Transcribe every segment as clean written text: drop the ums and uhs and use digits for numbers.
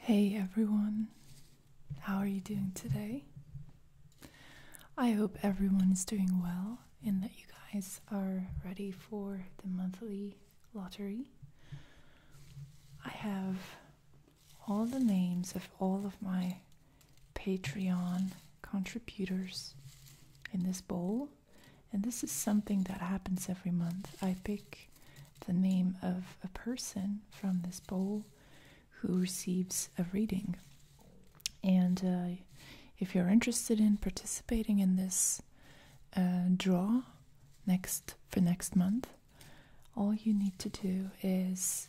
Hey everyone, how are you doing today? I hope everyone is doing well and that you guys are ready for the monthly lottery. I have all the names of all of my Patreon contributors in this bowl, and this is something that happens every month. I pick the name of a person from this bowl who receives a reading. And if you're interested in participating in this draw for next month, all you need to do is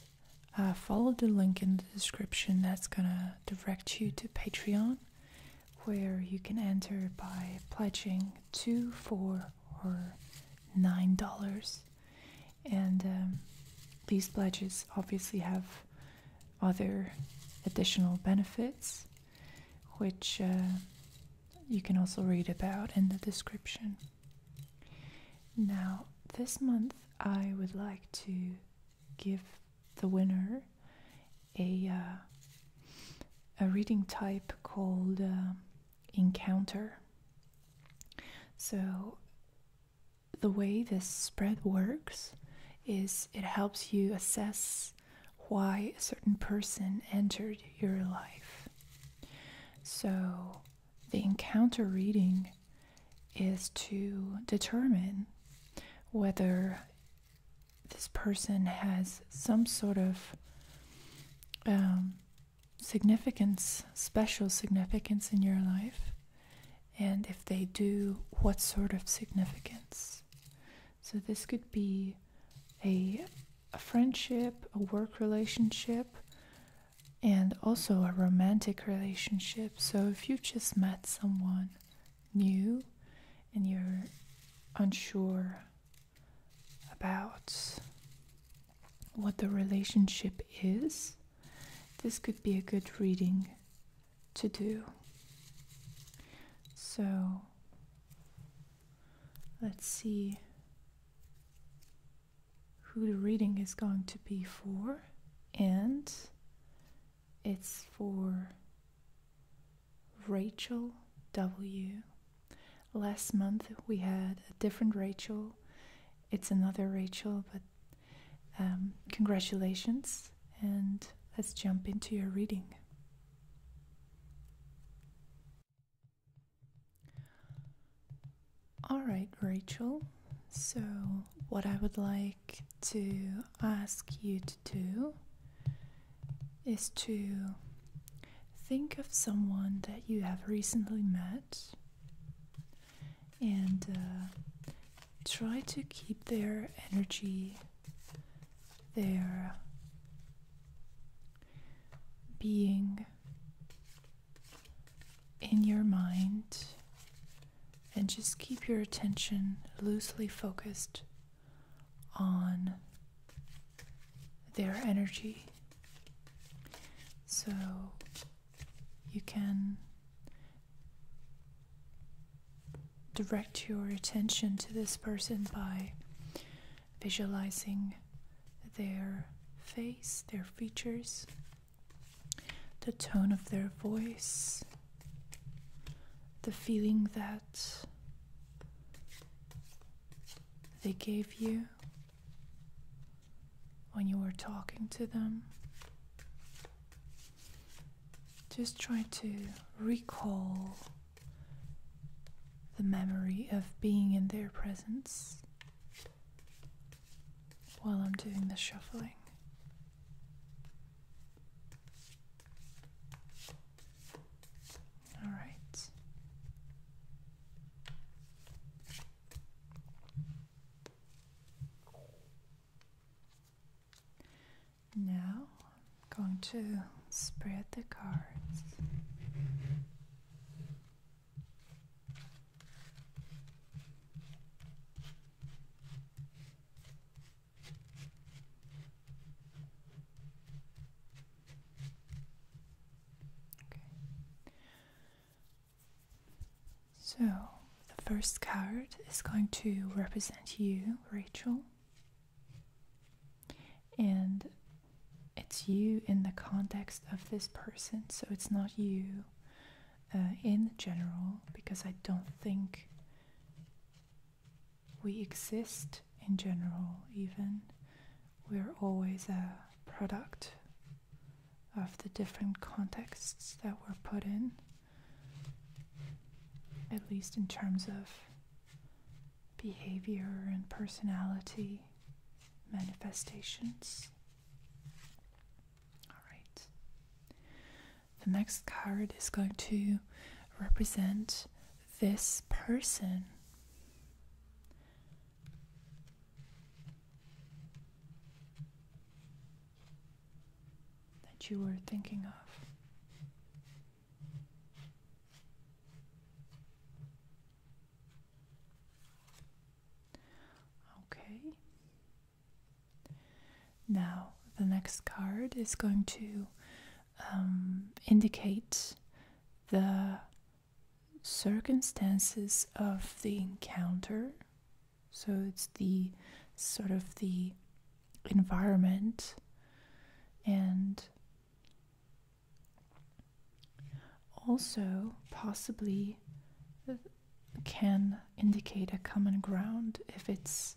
follow the link in the description that's gonna direct you to Patreon, where you can enter by pledging $2, $4, or $9. And these pledges obviously have other additional benefits, which you can also read about in the description. Now, this month I would like to give the winner a reading type called Encounter. So the way this spread works is it helps you assess why a certain person entered your life. So the encounter reading is to determine whether this person has some sort of significance, special significance in your life, and if they do, what sort of significance. So this could be a friendship, a work relationship, and also a romantic relationship. So if you just met someone new and you're unsure about what the relationship is, this could be a good reading to do. So let's see who the reading is going to be for, and it's for Rachel W. Last month we had a different Rachel. It's another Rachel, but congratulations, and let's jump into your reading. Alright, Rachel. So, what I would like to ask you to do is to think of someone that you have recently met and try to keep their energy, their being in your mind, and just keep your attention loosely focused on their energy. So you can direct your attention to this person by visualizing their face, their features, the tone of their voice, the feeling that they gave you when you were talking to them. Just try to recall the memory of being in their presence while I'm doing the shuffling. All right. Now I'm going to spread the cards. So, the first card is going to represent you, Rachel, and it it's you in the context of this person, so it's not you in general, because I don't think we exist in general. Even we're always a product of the different contexts that we're put in, at least in terms of behavior and personality manifestations. All right. The next card is going to represent this person that you were thinking of. Okay. Now, the next card is going to indicate the circumstances of the encounter. So it's the sort of the environment, and also possibly can indicate a common ground if it's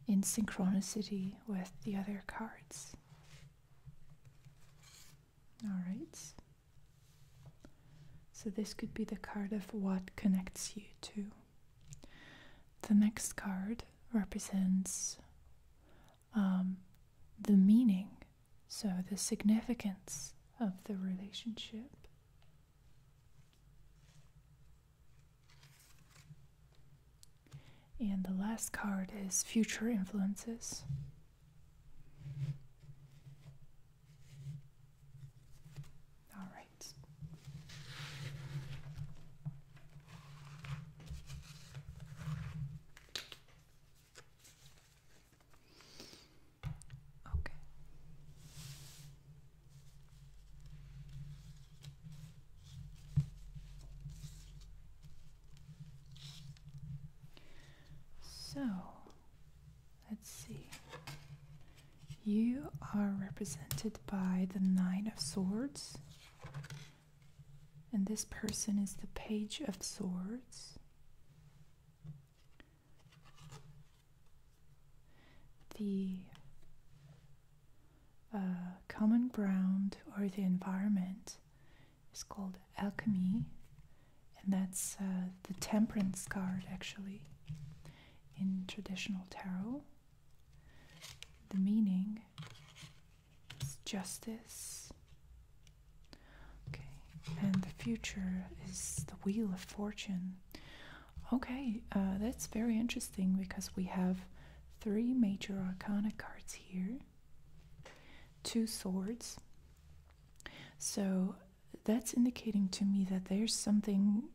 in synchronicity with the other cards. All right. So this could be the card of what connects you to. The next card represents the meaning, so the significance of the relationship. And the last card is future influences. All right. Okay. So, let's see. You are represented by the Nine of Swords, and this person is the Page of Swords. The common ground or the environment is called alchemy, and that's the Temperance card actually in traditional tarot. The meaning is justice. Okay, and the future is the Wheel of Fortune. Okay, that's very interesting because we have 3 major arcana cards here, 2 swords. So that's indicating to me that there's something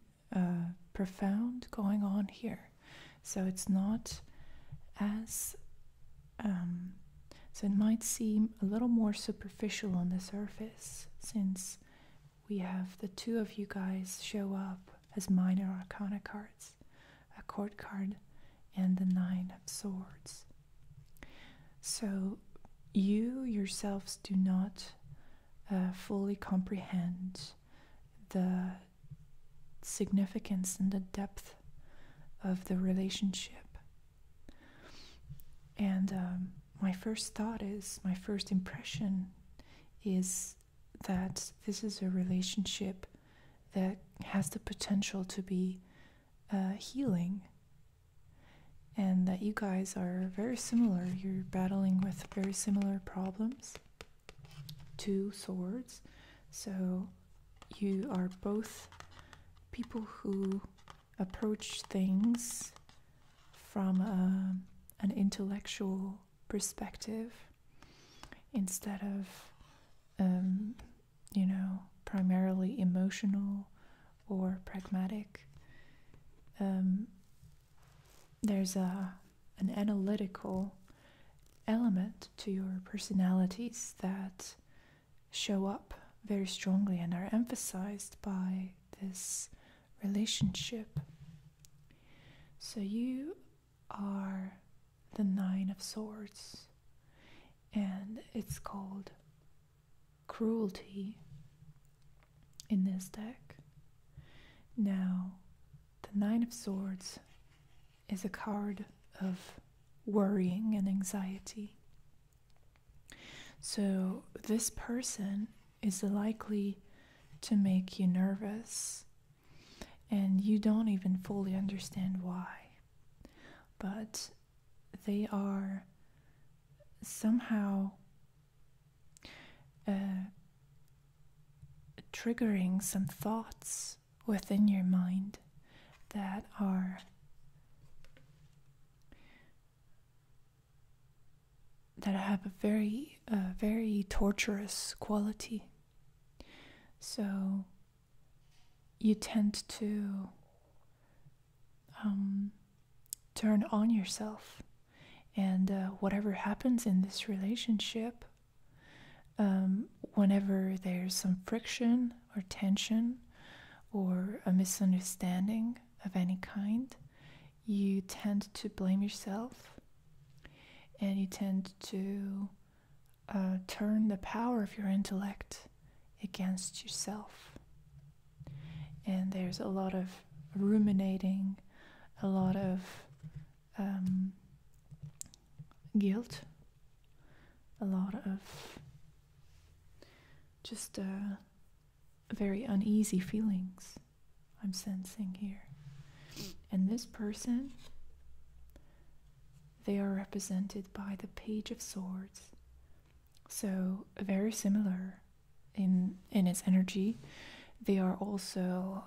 profound going on here. So it's not as so it might seem a little more superficial on the surface, since we have the 2 of you guys show up as minor arcana cards, a court card and the 9 of Swords. So you yourselves do not fully comprehend the significance and the depth of the relationship. And my first impression is that this is a relationship that has the potential to be healing, and that you guys are very similar. You're battling with very similar problems. 2 swords. So you are both people who approach things from an intellectual perspective instead of primarily emotional or pragmatic. There's an analytical element to your personalities that show up very strongly and are emphasized by this relationship. So you are the Nine of Swords, and it's called Cruelty in this deck. Now, the Nine of Swords is a card of worrying and anxiety. So this person is likely to make you nervous, and you don't even fully understand why. But they are somehow triggering some thoughts within your mind that have a very torturous quality. So you tend to turn on yourself, and whatever happens in this relationship, whenever there's some friction or tension or a misunderstanding of any kind, you tend to blame yourself, and you tend to turn the power of your intellect against yourself. And there's a lot of ruminating, a lot of guilt, a lot of just very uneasy feelings I'm sensing here. And this person, they are represented by the Page of Swords. So very similar in its energy. They are also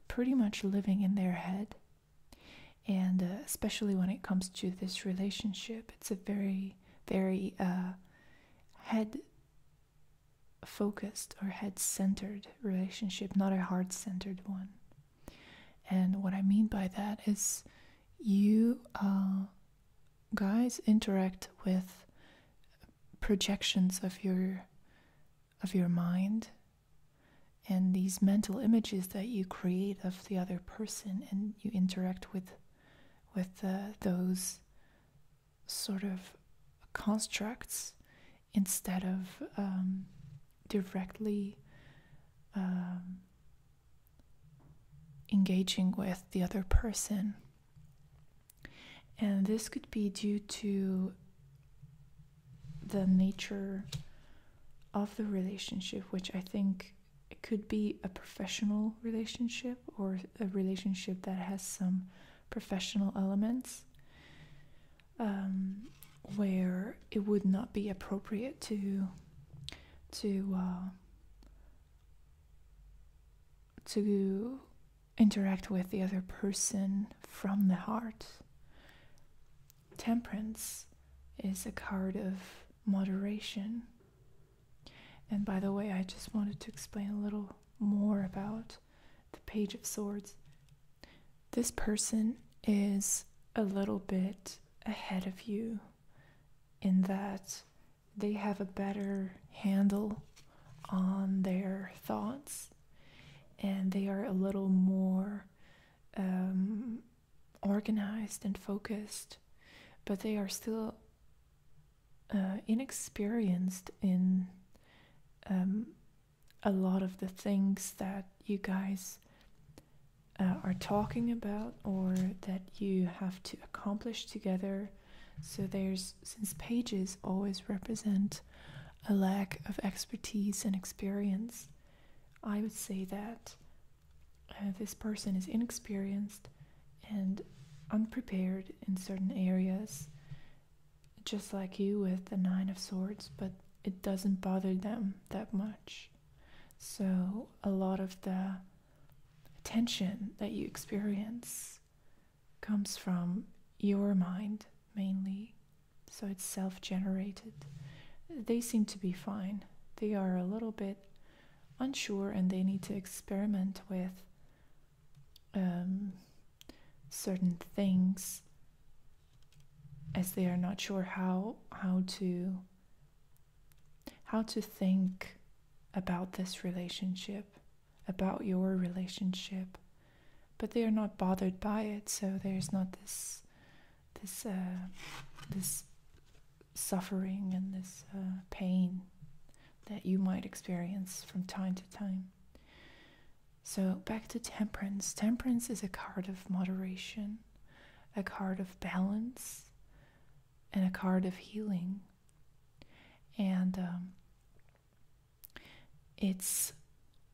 pretty much living in their head. And especially when it comes to this relationship, it's a very, very head-focused or head-centered relationship, not a heart-centered one. And what I mean by that is you guys interact with projections of your mind and these mental images that you create of the other person, and you interact with those sort of constructs instead of directly engaging with the other person. And this could be due to the nature of the relationship, which I think it could be a professional relationship or a relationship that has some professional elements, where it would not be appropriate to interact with the other person from the heart. Temperance is a card of moderation. And by the way, I just wanted to explain a little more about the Page of Swords. This person is a little bit ahead of you in that they have a better handle on their thoughts, and they are a little more organized and focused, but they are still inexperienced in a lot of the things that you guys are talking about or that you have to accomplish together. So since pages always represent a lack of expertise and experience, I would say that this person is inexperienced and unprepared in certain areas, just like you with the Nine of Swords, but it doesn't bother them that much. So a lot of the tension that you experience comes from your mind mainly, so it's self-generated. They seem to be fine. They are a little bit unsure, and they need to experiment with certain things, as they are not sure how to think about this relationship, about your relationship, but they are not bothered by it. So there's not this this suffering and this pain that you might experience from time to time. So back to temperance. Temperance is a card of moderation, a card of balance, and a card of healing. And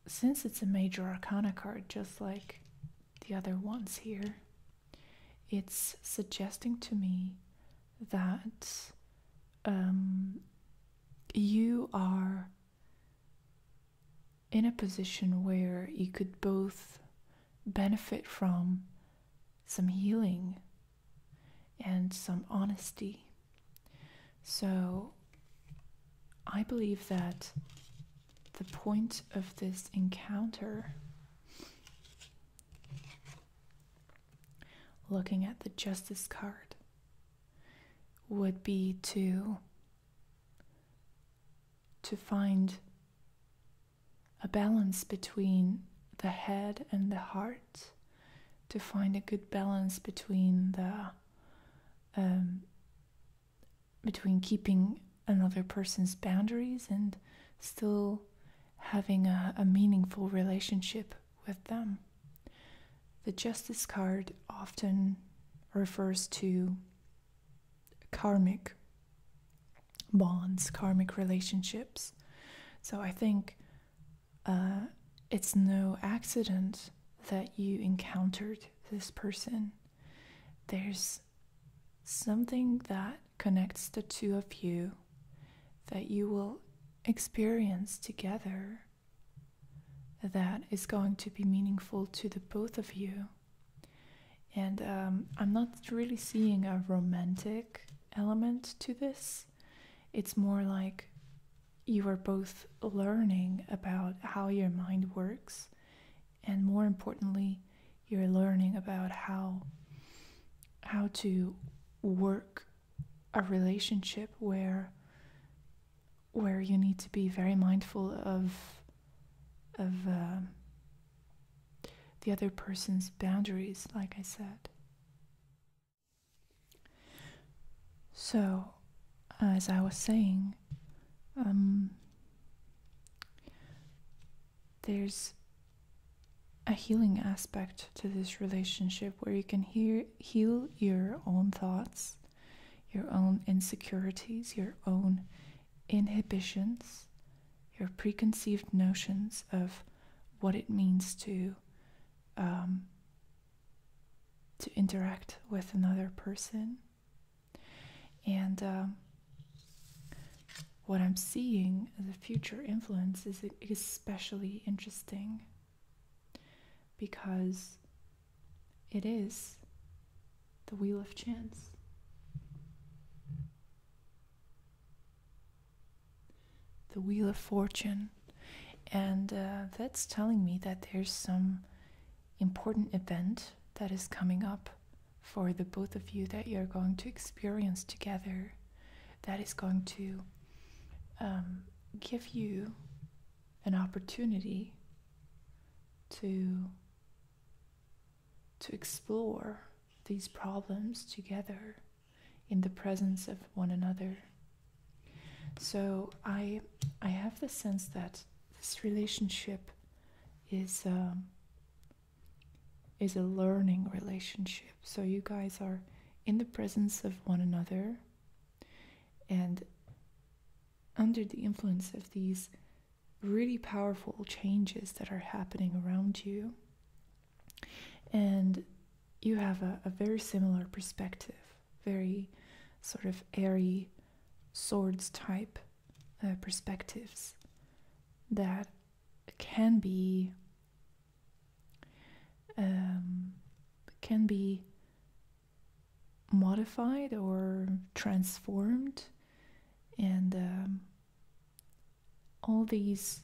since it's a major arcana card, just like the other ones here, it's suggesting to me that you are in a position where you could both benefit from some healing and some honesty. So I believe that the point of this encounter, looking at the Justice card, would be to find a balance between the head and the heart, to find a good balance between between keeping another person's boundaries and still having a meaningful relationship with them. The Justice card often refers to karmic bonds, karmic relationships. So I think it's no accident that you encountered this person. There's something that connects the two of you that you will experience together that is going to be meaningful to the both of you. And I'm not really seeing a romantic element to this. It's more like you are both learning about how your mind works, and more importantly, you're learning about how to work a relationship where you need to be very mindful of the other person's boundaries, like I said. So, as I was saying, there's a healing aspect to this relationship where you can heal your own thoughts, your own insecurities, your own inhibitions, your preconceived notions of what it means to interact with another person. And what I'm seeing as a future influence is especially interesting because it is the Wheel of Chance. The Wheel of Fortune. And that's telling me that there's some important event that is coming up for the both of you that you're going to experience together, that is going to give you an opportunity to explore these problems together in the presence of one another. So I have the sense that this relationship is a learning relationship. So you guys are in the presence of one another and under the influence of these really powerful changes that are happening around you. And you have a very similar perspective, very sort of airy swords type perspectives that can be modified or transformed, and all these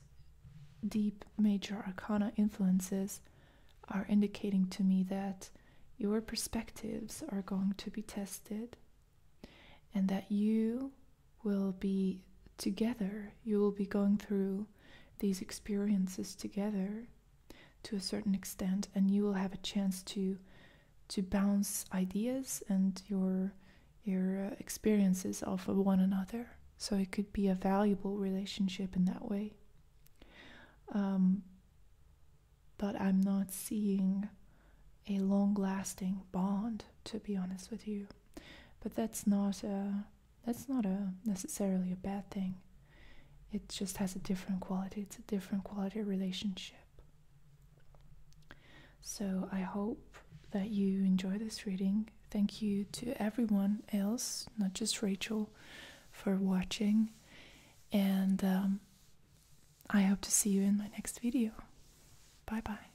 deep major arcana influences are indicating to me that your perspectives are going to be tested, and that you will be together, you will be going through these experiences together to a certain extent, and you will have a chance to to bounce ideas and your experiences off of one another. So it could be a valuable relationship in that way. But I'm not seeing a long-lasting bond, to be honest with you. But that's not necessarily a bad thing. It just has a different quality. It's a different quality relationship. So I hope that you enjoy this reading. Thank you to everyone else, not just Rachel, for watching. And I hope to see you in my next video. Bye bye.